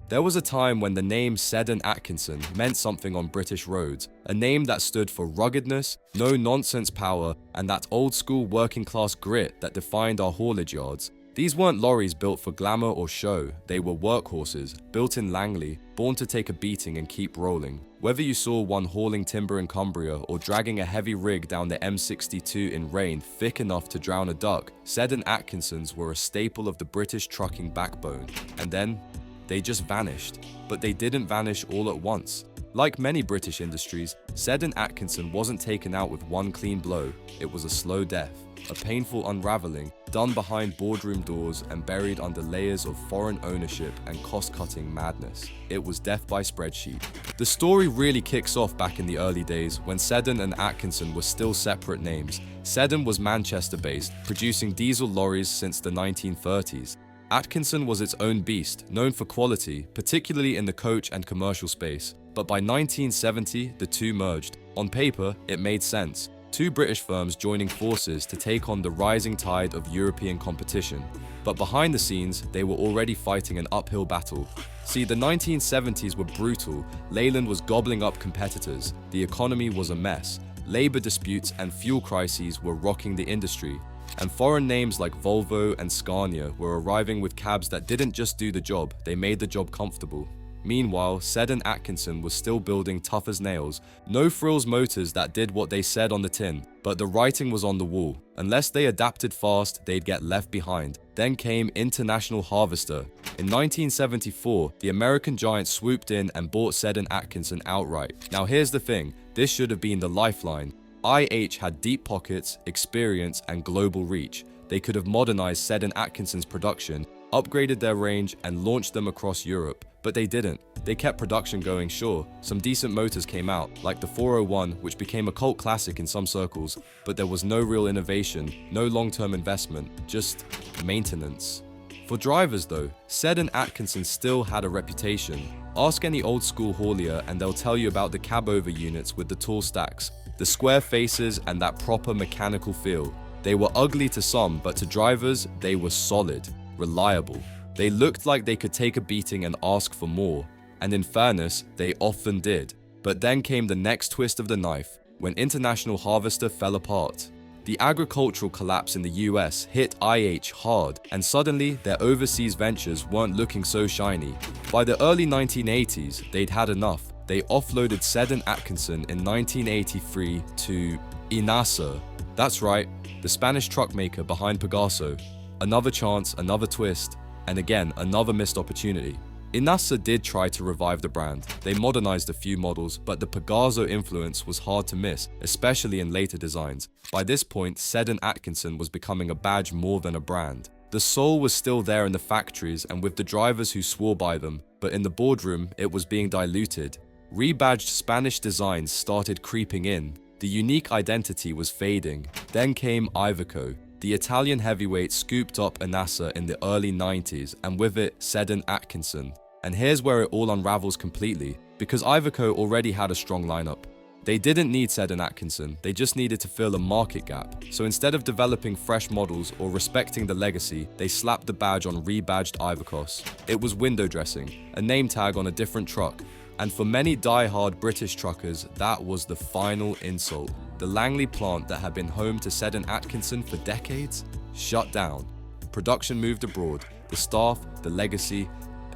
There was a time when the name Seddon Atkinson meant something on British roads, a name that stood for ruggedness, no-nonsense power, and that old-school working-class grit that defined our haulage yards. These weren't lorries built for glamour or show, they were workhorses, built in Langley, born to take a beating and keep rolling. Whether you saw one hauling timber in Cumbria or dragging a heavy rig down the M62 in rain thick enough to drown a duck, Seddon Atkinsons were a staple of the British trucking backbone. And then, they just vanished. But they didn't vanish all at once. Like many British industries, Seddon Atkinson wasn't taken out with one clean blow. It was a slow death, a painful unraveling, done behind boardroom doors and buried under layers of foreign ownership and cost-cutting madness. It was death by spreadsheet. The story really kicks off back in the early days when Seddon and Atkinson were still separate names. Seddon was Manchester-based, producing diesel lorries since the 1930s. Atkinson was its own beast, known for quality, particularly in the coach and commercial space. But by 1970, the two merged. On paper, it made sense. Two British firms joining forces to take on the rising tide of European competition. But behind the scenes, they were already fighting an uphill battle. See, the 1970s were brutal. Leyland was gobbling up competitors. The economy was a mess. Labor disputes and fuel crises were rocking the industry. And foreign names like Volvo and Scania were arriving with cabs that didn't just do the job, they made the job comfortable. Meanwhile, Seddon Atkinson was still building tough as nails, no frills motors that did what they said on the tin, but the writing was on the wall. Unless they adapted fast, they'd get left behind. Then came International Harvester. In 1974, the American giant swooped in and bought Seddon Atkinson outright. Now here's the thing, this should have been the lifeline. IH had deep pockets, experience, and global reach. They could have modernized Seddon Atkinson's production, upgraded their range, and launched them across Europe. But they didn't. They kept production going, sure. Some decent motors came out, like the 401, which became a cult classic in some circles, but there was no real innovation, no long-term investment, just maintenance. For drivers though, Seddon Atkinson still had a reputation. Ask any old school haulier and they'll tell you about the cab-over units with the tall stacks, the square faces, and that proper mechanical feel. They were ugly to some, but to drivers, they were solid, reliable. They looked like they could take a beating and ask for more. And in fairness, they often did. But then came the next twist of the knife, when International Harvester fell apart. The agricultural collapse in the US hit IH hard, and suddenly their overseas ventures weren't looking so shiny. By the early 1980s, they'd had enough. They offloaded Seddon Atkinson in 1983 to INASA. That's right, the Spanish truck maker behind Pegaso. Another chance, another twist, and again, another missed opportunity. INASA did try to revive the brand. They modernized a few models, but the Pegaso influence was hard to miss, especially in later designs. By this point, Seddon Atkinson was becoming a badge more than a brand. The soul was still there in the factories and with the drivers who swore by them, but in the boardroom, it was being diluted. Rebadged Spanish designs started creeping in. The unique identity was fading. Then came Iveco. The Italian heavyweight scooped up INASA in the early 90s, and with it, Seddon Atkinson. And here's where it all unravels completely, because Iveco already had a strong lineup. They didn't need Seddon Atkinson, they just needed to fill a market gap. So instead of developing fresh models or respecting the legacy, they slapped the badge on rebadged Ivecos. It was window dressing, a name tag on a different truck. And for many die-hard British truckers, that was the final insult. The Langley plant that had been home to Seddon Atkinson for decades, shut down. Production moved abroad. The staff, the legacy,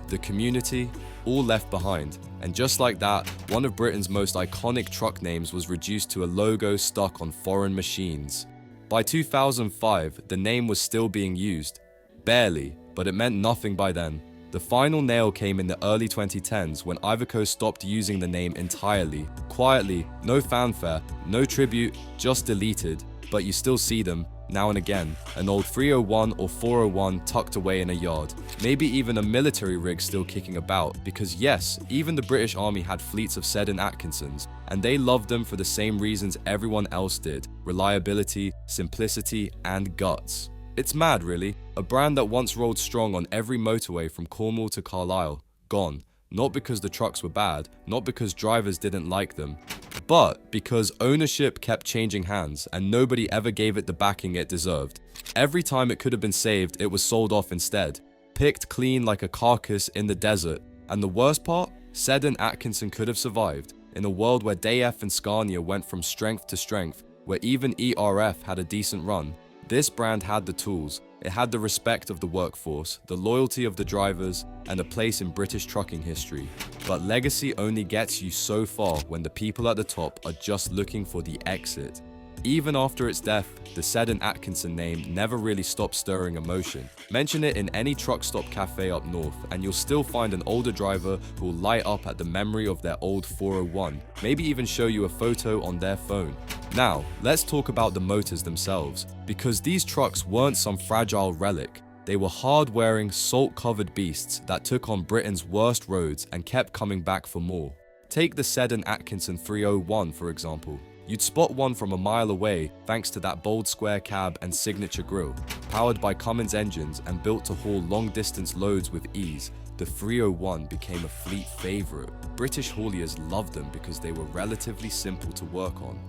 the community, all left behind. And just like that, one of Britain's most iconic truck names was reduced to a logo stuck on foreign machines. By 2005, the name was still being used. Barely, but it meant nothing by then. The final nail came in the early 2010s when Iveco stopped using the name entirely. Quietly, no fanfare, no tribute, just deleted. But you still see them, now and again, an old 301 or 401 tucked away in a yard. Maybe even a military rig still kicking about, because yes, even the British Army had fleets of Seddon Atkinsons, and they loved them for the same reasons everyone else did: reliability, simplicity, and guts. It's mad, really. A brand that once rolled strong on every motorway from Cornwall to Carlisle, gone. Not because the trucks were bad, not because drivers didn't like them, but because ownership kept changing hands and nobody ever gave it the backing it deserved. Every time it could have been saved, it was sold off instead. Picked clean like a carcass in the desert. And the worst part? Seddon Atkinson could have survived. In a world where DF and Scania went from strength to strength, where even ERF had a decent run, this brand had the tools. It had the respect of the workforce, the loyalty of the drivers, and a place in British trucking history. But legacy only gets you so far when the people at the top are just looking for the exit. Even after its death, the Seddon Atkinson name never really stopped stirring emotion. Mention it in any truck stop cafe up north, and you'll still find an older driver who'll light up at the memory of their old 401, maybe even show you a photo on their phone. Now, let's talk about the motors themselves, because these trucks weren't some fragile relic. They were hard-wearing, salt-covered beasts that took on Britain's worst roads and kept coming back for more. Take the Seddon Atkinson 301, for example. You'd spot one from a mile away thanks to that bold square cab and signature grille. Powered by Cummins engines and built to haul long-distance loads with ease, the 301 became a fleet favourite. British hauliers loved them because they were relatively simple to work on.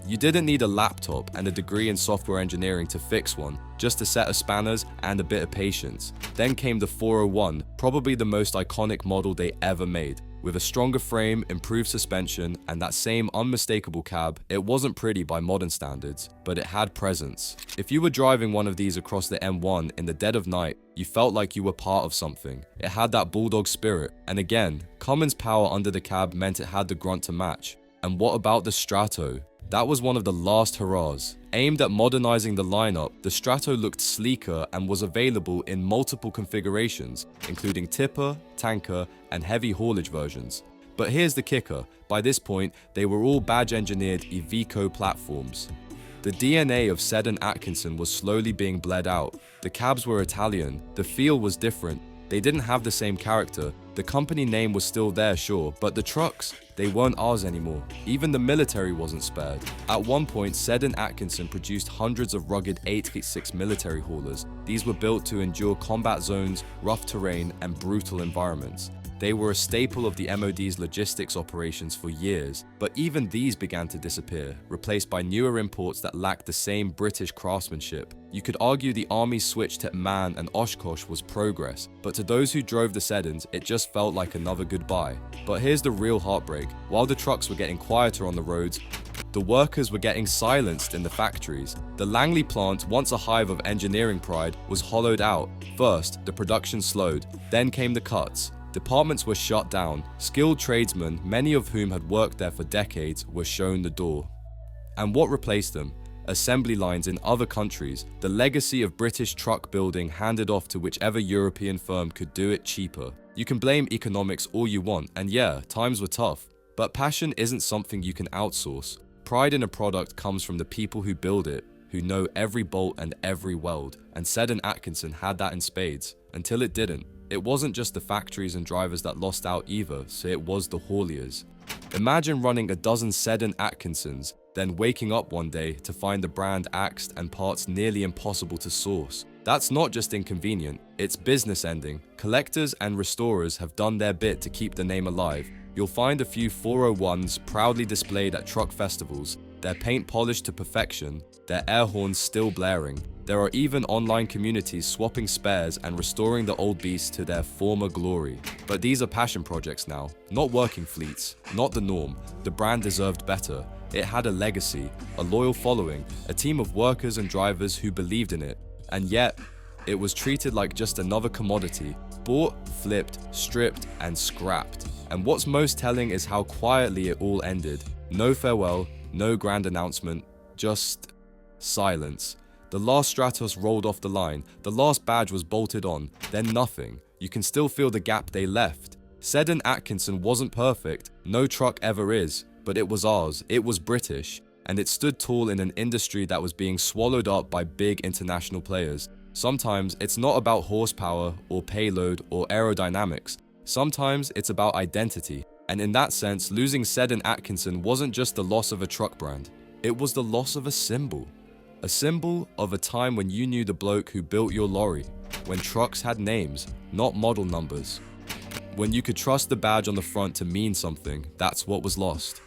You didn't need a laptop and a degree in software engineering to fix one, just a set of spanners and a bit of patience. Then came the 401, probably the most iconic model they ever made. With a stronger frame, improved suspension, and that same unmistakable cab, it wasn't pretty by modern standards, but it had presence. If you were driving one of these across the M1 in the dead of night, you felt like you were part of something. It had that bulldog spirit, and again, Cummins power under the cab meant it had the grunt to match. And what about the Strato? That was one of the last hurrahs. Aimed at modernizing the lineup, the Strato looked sleeker and was available in multiple configurations, including tipper, tanker, and heavy haulage versions. But here's the kicker, by this point, they were all badge-engineered Iveco platforms. The DNA of Seddon Atkinson was slowly being bled out. The cabs were Italian, the feel was different, they didn't have the same character. The company name was still there, sure, but the trucks, they weren't ours anymore. Even the military wasn't spared. At one point, Seddon Atkinson produced hundreds of rugged 886 military haulers. These were built to endure combat zones, rough terrain, and brutal environments. They were a staple of the MOD's logistics operations for years, but even these began to disappear, replaced by newer imports that lacked the same British craftsmanship. You could argue the Army's switch to MAN and Oshkosh was progress, but to those who drove the Seddons, it just felt like another goodbye. But here's the real heartbreak. While the trucks were getting quieter on the roads, the workers were getting silenced in the factories. The Langley plant, once a hive of engineering pride, was hollowed out. First, the production slowed, then came the cuts. Departments were shut down. Skilled tradesmen, many of whom had worked there for decades, were shown the door. And what replaced them? Assembly lines in other countries, the legacy of British truck building handed off to whichever European firm could do it cheaper. You can blame economics all you want, and yeah, times were tough. But passion isn't something you can outsource. Pride in a product comes from the people who build it, who know every bolt and every weld, and Seddon Atkinson had that in spades, until it didn't. It wasn't just the factories and drivers that lost out either, so it was the hauliers. Imagine running a dozen Seddon Atkinsons, then waking up one day to find the brand axed and parts nearly impossible to source. That's not just inconvenient, it's business ending. Collectors and restorers have done their bit to keep the name alive. You'll find a few 401s proudly displayed at truck festivals, their paint polished to perfection, their air horns still blaring. There are even online communities swapping spares and restoring the old beasts to their former glory. But these are passion projects now, not working fleets, not the norm. The brand deserved better. It had a legacy, a loyal following, a team of workers and drivers who believed in it. And yet, it was treated like just another commodity, bought, flipped, stripped, and scrapped. And what's most telling is how quietly it all ended. No farewell, no grand announcement, just silence. The last Stratos rolled off the line, the last badge was bolted on, then nothing. You can still feel the gap they left. Seddon Atkinson wasn't perfect, no truck ever is, but it was ours, it was British, and it stood tall in an industry that was being swallowed up by big international players. Sometimes it's not about horsepower or payload or aerodynamics, sometimes it's about identity. And in that sense, losing Seddon Atkinson wasn't just the loss of a truck brand, it was the loss of a symbol. A symbol of a time when you knew the bloke who built your lorry, when trucks had names, not model numbers. When you could trust the badge on the front to mean something, that's what was lost.